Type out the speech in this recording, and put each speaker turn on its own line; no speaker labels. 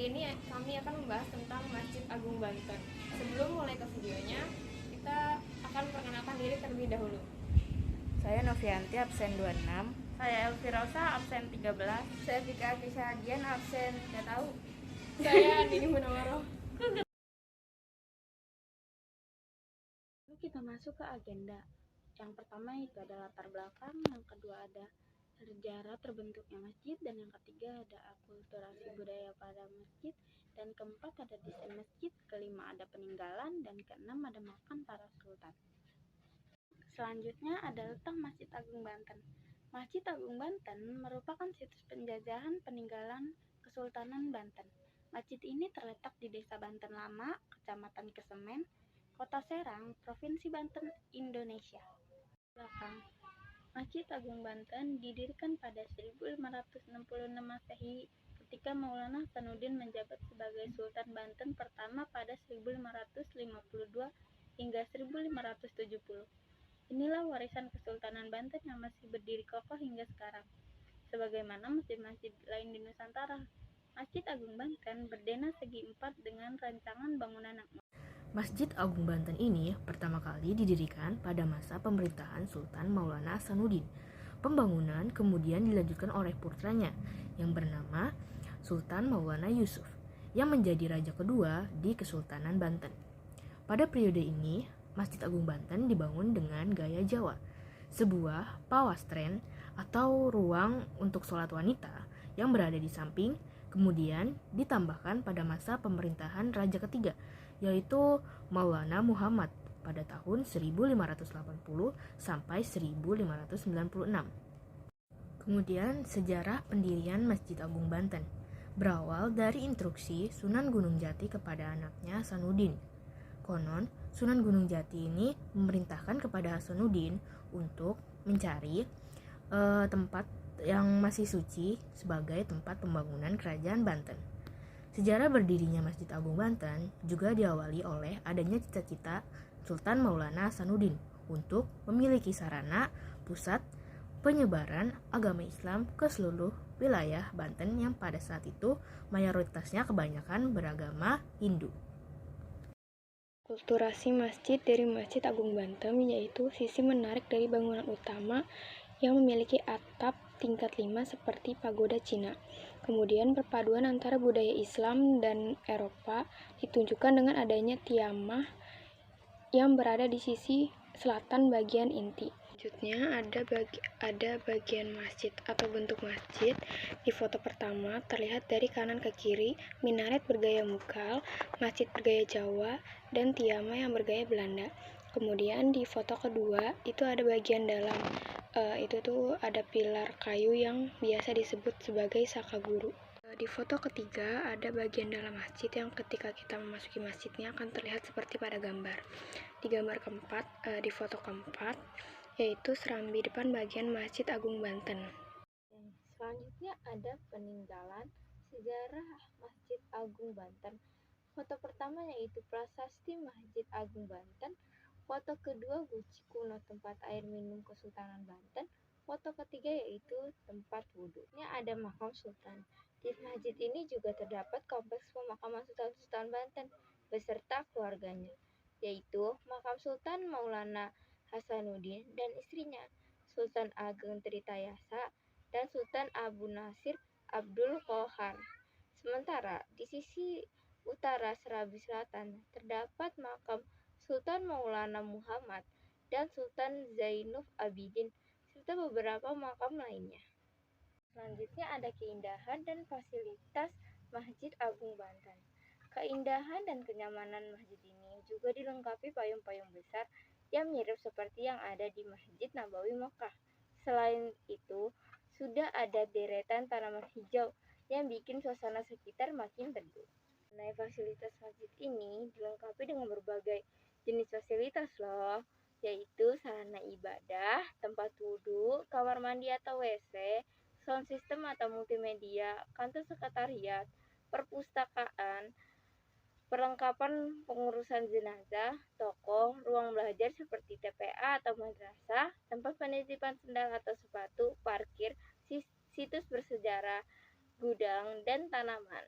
Kali ini kami akan membahas tentang Masjid Agung Banten. Sebelum mulai ke videonya, kita akan perkenalkan diri terlebih dahulu.
Saya Novianti, absen 26. Saya Elvirosa, absen 13.
Saya Fika Kisahadian, absen nggak tahu.
Saya Nini Munawaroh.
Kita masuk ke agenda. Yang pertama itu ada latar belakang, yang kedua ada sejarah terbentuknya masjid, dan yang ketiga ada akulturasi budaya pada masjid, dan keempat ada desain masjid, kelima ada peninggalan, dan keenam ada makam para sultan. Selanjutnya ada letak Masjid Agung Banten. Masjid Agung Banten merupakan situs penjajahan peninggalan Kesultanan Banten. Masjid ini terletak di Desa Banten Lama, Kecamatan Kesemen, Kota Serang, Provinsi Banten, Indonesia. Belakang. Masjid Agung Banten didirikan pada 1566 Masehi ketika Maulana Hasanuddin menjabat sebagai Sultan Banten pertama pada 1552 hingga 1570. Inilah warisan Kesultanan Banten yang masih berdiri kokoh hingga sekarang. Sebagaimana masjid-masjid lain di Nusantara, Masjid Agung Banten berdena segi empat dengan rancangan bangunan yang Masjid Agung Banten ini pertama kali didirikan pada masa pemerintahan Sultan Maulana Hasanuddin. Pembangunan kemudian dilanjutkan oleh putranya yang bernama Sultan Maulana Yusuf yang menjadi raja kedua di Kesultanan Banten. Pada periode ini, Masjid Agung Banten dibangun dengan gaya Jawa, sebuah pawastren atau ruang untuk sholat wanita yang berada di samping, kemudian ditambahkan pada masa pemerintahan raja ketiga, yaitu Maulana Muhammad pada tahun 1580 sampai 1596. Kemudian sejarah pendirian Masjid Agung Banten berawal dari instruksi Sunan Gunung Jati kepada anaknya Hasanuddin. Konon, Sunan Gunung Jati ini memerintahkan kepada Hasanuddin untuk mencari tempat yang masih suci sebagai tempat pembangunan kerajaan Banten. Sejarah berdirinya Masjid Agung Banten juga diawali oleh adanya cita-cita Sultan Maulana Hasanuddin untuk memiliki sarana pusat penyebaran agama Islam ke seluruh wilayah Banten yang pada saat itu mayoritasnya kebanyakan beragama Hindu.
Kulturasi masjid dari Masjid Agung Banten yaitu sisi menarik dari bangunan utama yang memiliki atap tingkat 5 seperti pagoda Cina. Kemudian perpaduan antara budaya Islam dan Eropa ditunjukkan dengan adanya tiamah yang berada di sisi selatan bagian inti. Selanjutnya ada bagian masjid atau bentuk masjid. Di foto pertama terlihat dari kanan ke kiri minaret bergaya Mughal, masjid bergaya Jawa, dan tiamah yang bergaya Belanda. Kemudian di foto kedua itu ada bagian dalam, itu tuh ada pilar kayu yang biasa disebut sebagai sakaguru. Di foto ketiga ada bagian dalam masjid yang ketika kita memasuki masjidnya akan terlihat seperti pada gambar. Di gambar keempat, di foto keempat, yaitu serambi depan bagian Masjid Agung Banten.
Selanjutnya ada peninggalan sejarah Masjid Agung Banten. Foto pertama yaitu prasasti Masjid Agung Banten. Foto kedua guci kuno tempat air minum Kesultanan Banten. Foto ketiga yaitu tempat wudhu. Ini ada makam sultan. Di masjid ini juga terdapat kompleks pemakaman Sultan-Sultan Banten beserta keluarganya, yaitu makam Sultan Maulana Hasanuddin dan istrinya, Sultan Ageng Tritayasa dan Sultan Abu Nasir Abdul Qahar. Sementara di sisi utara Serabi Selatan terdapat makam Sultan Maulana Muhammad dan Sultan Zainul Abidin serta beberapa makam lainnya. Selanjutnya ada keindahan dan fasilitas Masjid Agung Banten. Keindahan dan kenyamanan masjid ini juga dilengkapi payung-payung besar yang mirip seperti yang ada di Masjid Nabawi Mekah. Selain itu, sudah ada deretan tanaman hijau yang bikin suasana sekitar makin teduh. Nah, fasilitas masjid ini dilengkapi dengan berbagai jenis fasilitas loh, yaitu sarana ibadah, tempat wudhu, kamar mandi atau WC, sound system atau multimedia, kantor sekretariat, perpustakaan, perlengkapan pengurusan jenazah, toko, ruang belajar seperti TPA atau madrasah, tempat penitipan sendal atau sepatu, parkir, situs bersejarah, gudang, dan tanaman.